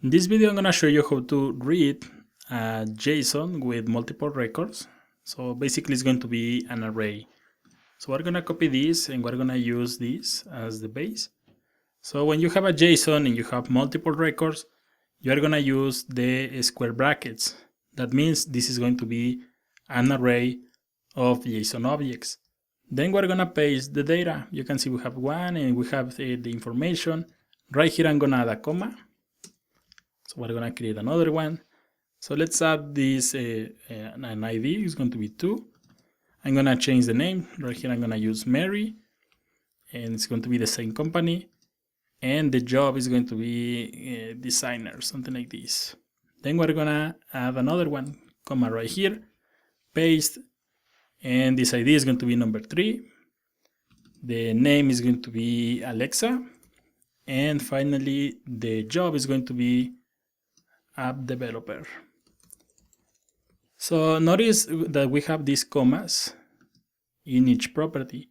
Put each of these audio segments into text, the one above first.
In this video, I'm going to show you how to read a JSON with multiple records. So basically it's going to be an array. So we're going to copy this and we're going to use this as the base. So when you have a JSON and you have multiple records, you're going to use the square brackets. That means this is going to be an array of JSON objects. Then we're going to paste the data. You can see we have one and we have the information. Right here I'm going to add a comma. So we're going to create another one. So let's add this an ID. It's going to be 2. I'm going to change the name. Right here I'm going to use Mary. And it's going to be the same company. And the job is going to be designer, something like this. Then we're going to add another one, comma right here. Paste. And this ID is going to be number 3. The name is going to be Alexa. And finally, the job is going to be app developer. So notice that we have these commas in each property.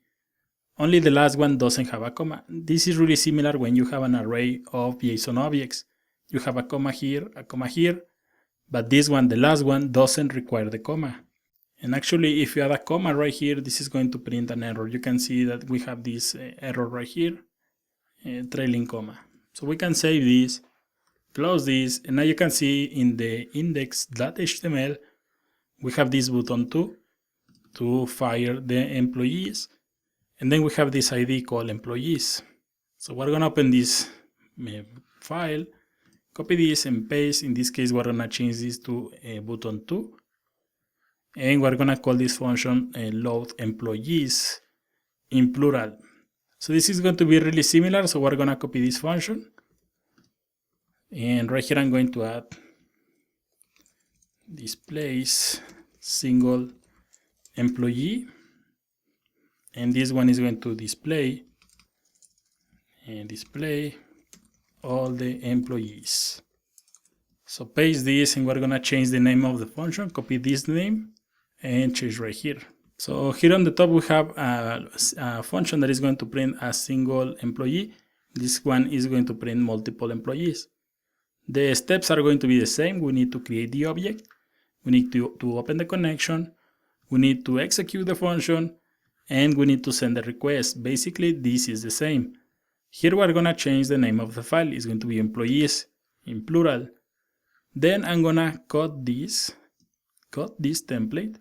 Only the last one doesn't have a comma. This is really similar when you have an array of JSON objects. You have a comma here, but this one, the last one, doesn't require the comma. And actually, if you add a comma right here, this is going to print an error. You can see that we have this error right here, trailing comma. So we can save this, close this, and now you can see in the index.html, we have this button to fire the employees. And then we have this ID called employees. So we're going to open this file, copy this and paste. In this case, we're going to change this to button 2. And we're going to call this function load employees in plural. So this is going to be really similar. So we're going to copy this function. And right here, I'm going to add displays single employee. And this one is going to display all the employees. So paste this and we're going to change the name of the function, copy this name and change right here. So here on the top we have a function that is going to print a single employee. This one is going to print multiple employees. The steps are going to be the same. We need to create the object. We need to open the connection. We need to execute the function. And we need to send a request. Basically, this is the same. Here we're going to change the name of the file. It's going to be employees in plural. Then I'm going to cut this template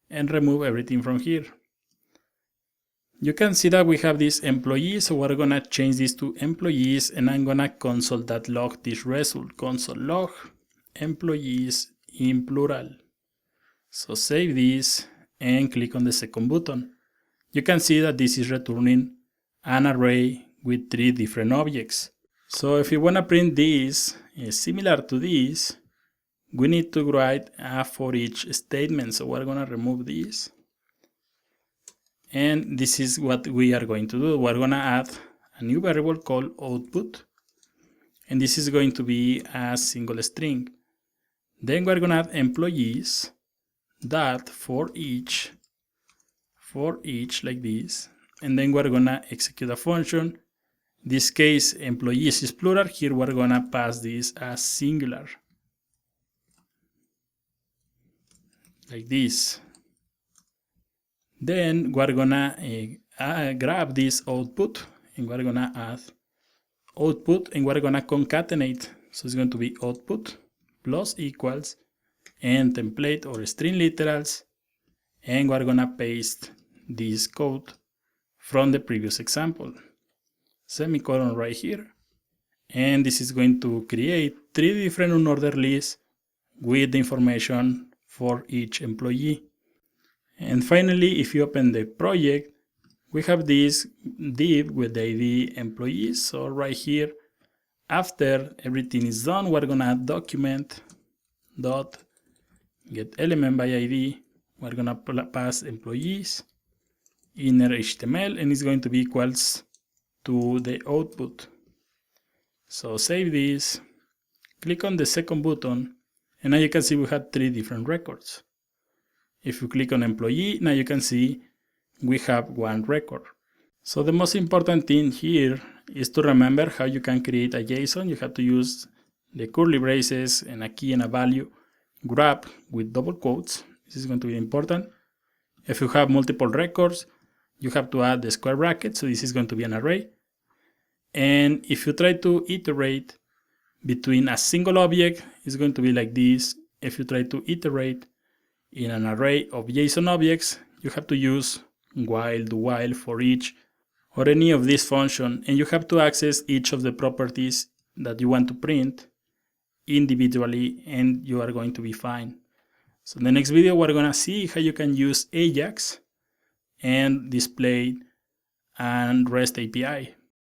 and remove everything from here. You can see that we have this employees, so we're going to change this to employees, and I'm going to console.log this result. Console log employees in plural. So save this and click on the second button. You can see that this is returning an array with 3 different objects. So if you want to print this similar to this, we need to write a for each statement. So we're going to remove this. And this is what we are going to do. We're going to add a new variable called output. And this is going to be a single string. Then we're going to add employees that for each like this, and then we're gonna execute a function. In this case, employees is plural. Here we're gonna pass this as singular, like this. Then we're gonna grab this output and we're gonna add output and we're gonna concatenate. So it's going to be output plus equals and template or string literals, and we're gonna paste this code from the previous example. Semicolon right here. And this is going to create 3 different unordered lists with the information for each employee. And finally, if you open the project, we have this div with the ID employees. So right here, after everything is done, we're gonna document dot get element by ID. We're gonna pass employees inner HTML, and it's going to be equals to the output. So save this, click on the second button, and now you can see we had 3 different records. If you click on employee, now you can see we have 1 record. So the most important thing here is to remember how you can create a JSON. You have to use the curly braces and a key and a value grab with double quotes. This is going to be important. If you have multiple records, you have to add the square bracket, so this is going to be an array. And if you try to iterate between a single object, it's going to be like this. If you try to iterate in an array of JSON objects, you have to use while, do while, for each, or any of these functions, and you have to access each of the properties that you want to print individually, and you are going to be fine. So in the next video, we're going to see how you can use AJAX and display and REST API.